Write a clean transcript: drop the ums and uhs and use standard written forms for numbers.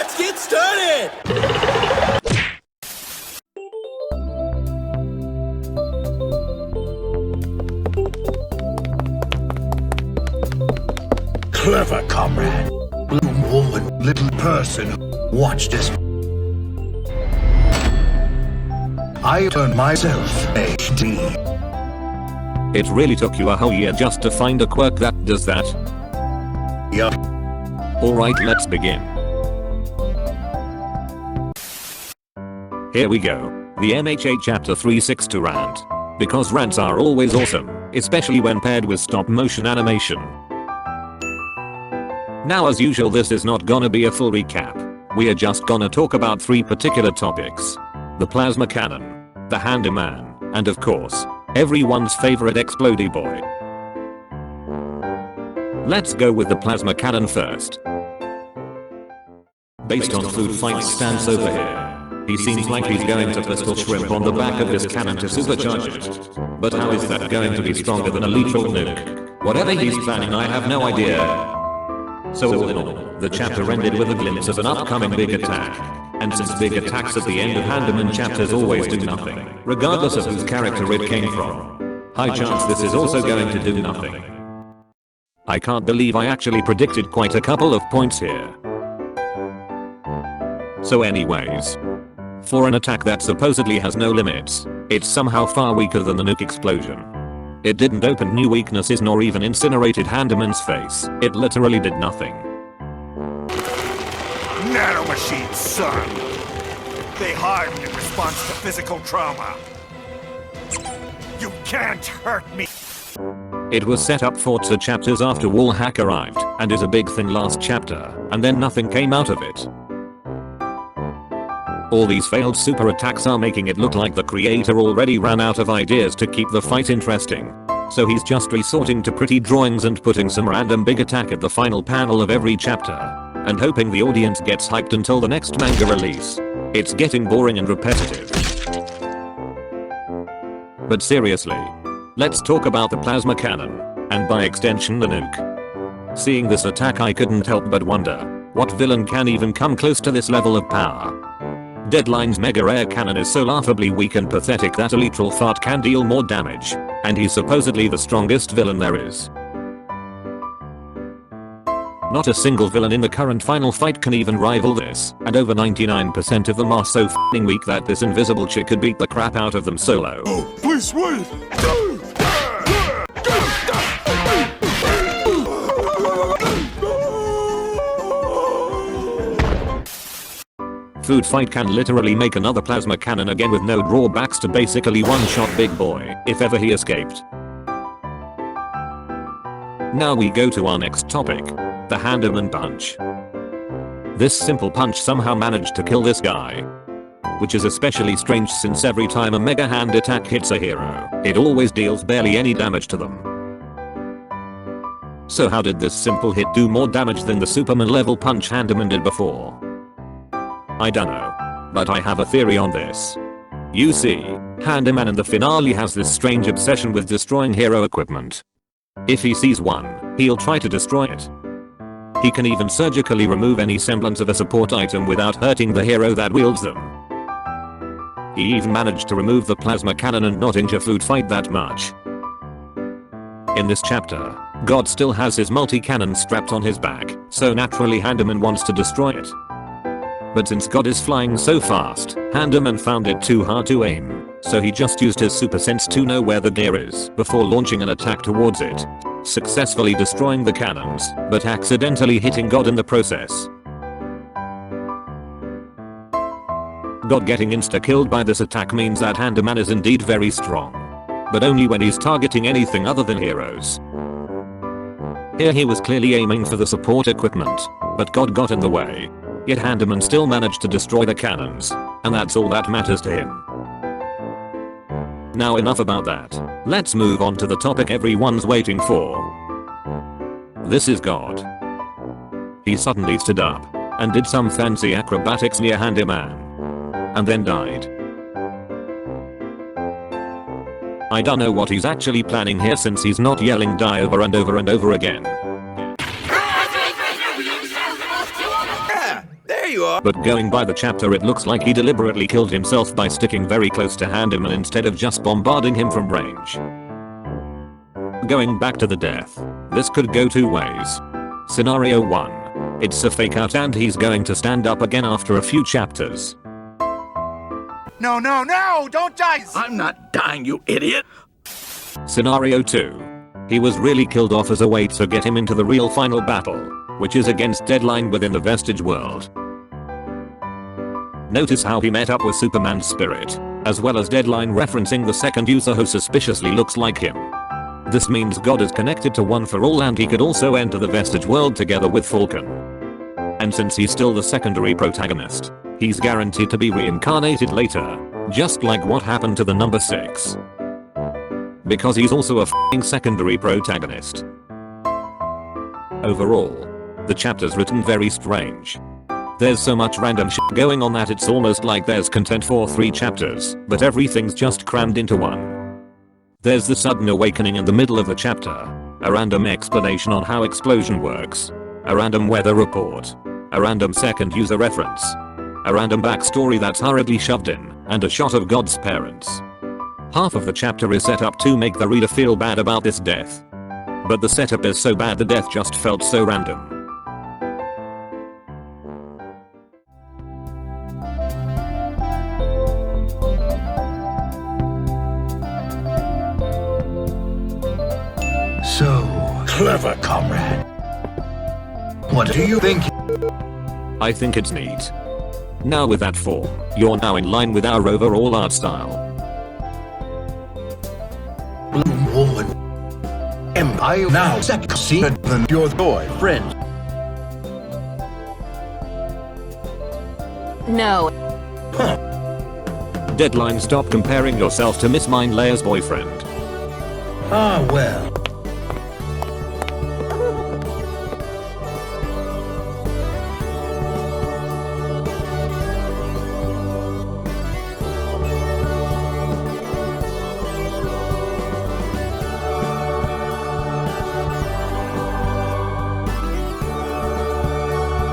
Let's get started! Clever, comrade. Little woman, little person. Watch this. I turned myself HD. It really took you a whole year just to find a quirk that does that? Yup. Alright, let's begin. Here we go. The MHA Chapter 36 to Rant. Because rants are always awesome, especially when paired with stop motion animation. Now as usual, this is not gonna be a full recap. We are just gonna talk about 3 particular topics. The plasma cannon, the handyman, and of course, everyone's favorite explodey boy. Let's go with the plasma cannon first. Based on Food Fight's stance over here, he seems like he's going to pistol shrimp on the back of his cannon to supercharge it. But how is that going to be stronger than a lethal nuke? Whatever he's planning, I have no idea. So all in all, the chapter ended with a glimpse of an upcoming big attack. And since big attacks at the end of Handyman chapters always do nothing, regardless of whose character it came from, high chance this is also going to do nothing. I can't believe I actually predicted quite a couple of points here. So anyways, for an attack that supposedly has no limits, it's somehow far weaker than the nuke explosion. It didn't open new weaknesses nor even incinerated Handyman's face. It literally did nothing. Nanomachines, son! They harden in response to physical trauma. You can't hurt me! It was set up for 2 chapters after Wallhack arrived, and is a big thing last chapter, and then nothing came out of it. All these failed super attacks are making it look like the creator already ran out of ideas to keep the fight interesting. So he's just resorting to pretty drawings and putting some random big attack at the final panel of every chapter. And hoping the audience gets hyped until the next manga release. It's getting boring and repetitive. But seriously, let's talk about the plasma cannon, and by extension the nuke. Seeing this attack, I couldn't help but wonder, what villain can even come close to this level of power? Deadline's mega air cannon is so laughably weak and pathetic that a literal fart can deal more damage, and he's supposedly the strongest villain there is. Not a single villain in the current final fight can even rival this, and over 99% of them are so f***ing weak that this invisible chick could beat the crap out of them solo. Oh, please wait! Food Fight can literally make another plasma cannon again with no drawbacks to basically one-shot Big Boy, if ever he escaped. Now we go to our next topic. The Handyman Punch. This simple punch somehow managed to kill this guy. Which is especially strange since every time a mega hand attack hits a hero, it always deals barely any damage to them. So how did this simple hit do more damage than the Superman level punch Handyman did before? I dunno. But I have a theory on this. You see, Handyman in the finale has this strange obsession with destroying hero equipment. If he sees one, he'll try to destroy it. He can even surgically remove any semblance of a support item without hurting the hero that wields them. He even managed to remove the plasma cannon and not injure Food Fight that much. In this chapter, God still has his multi-cannon strapped on his back, so naturally Handyman wants to destroy it. But since God is flying so fast, Handyman found it too hard to aim, so he just used his super sense to know where the gear is before launching an attack towards it, successfully destroying the cannons, but accidentally hitting God in the process. God getting insta-killed by this attack means that Handyman is indeed very strong. But only when he's targeting anything other than heroes. Here he was clearly aiming for the support equipment, but God got in the way. Yet Handyman still managed to destroy the cannons, and that's all that matters to him. Now enough about that, let's move on to the topic everyone's waiting for. This is God. He suddenly stood up, and did some fancy acrobatics near Handyman. And then died. I don't know what he's actually planning here since he's not yelling die over and over and over again. Yeah, there you are. But going by the chapter, it looks like he deliberately killed himself by sticking very close to Handyman instead of just bombarding him from range. Going back to the death. This could go two ways. Scenario 1. It's a fake out and he's going to stand up again after a few chapters. No, no, no! Don't die! I'm not dying, you idiot. Scenario 2. He was really killed off as a way to get him into the real final battle, which is against Deadline within the Vestige world. Notice how he met up with Superman's spirit, as well as Deadline referencing the second user who suspiciously looks like him. This means God is connected to One for All and he could also enter the Vestige world together with Falcon. And since he's still the secondary protagonist, he's guaranteed to be reincarnated later, just like what happened to the number 6. Because he's also a f***ing secondary protagonist. Overall, the chapter's written very strange. There's so much random shit going on that it's almost like there's content for 3 chapters, but everything's just crammed into one. There's the sudden awakening in the middle of the chapter, a random explanation on how Explosion works, a random weather report, a random second user reference, a random backstory that's hurriedly shoved in, and a shot of God's parents. Half of the chapter is set up to make the reader feel bad about this death. But the setup is so bad the death just felt so random. So clever, comrade. What do you think? I think it's neat. Now with that form, you're now in line with our overall art style. Blue woman. Empire now succeeded than your boyfriend. No. Deadline, stop comparing yourself to Miss Mindlayer's boyfriend. Ah, well.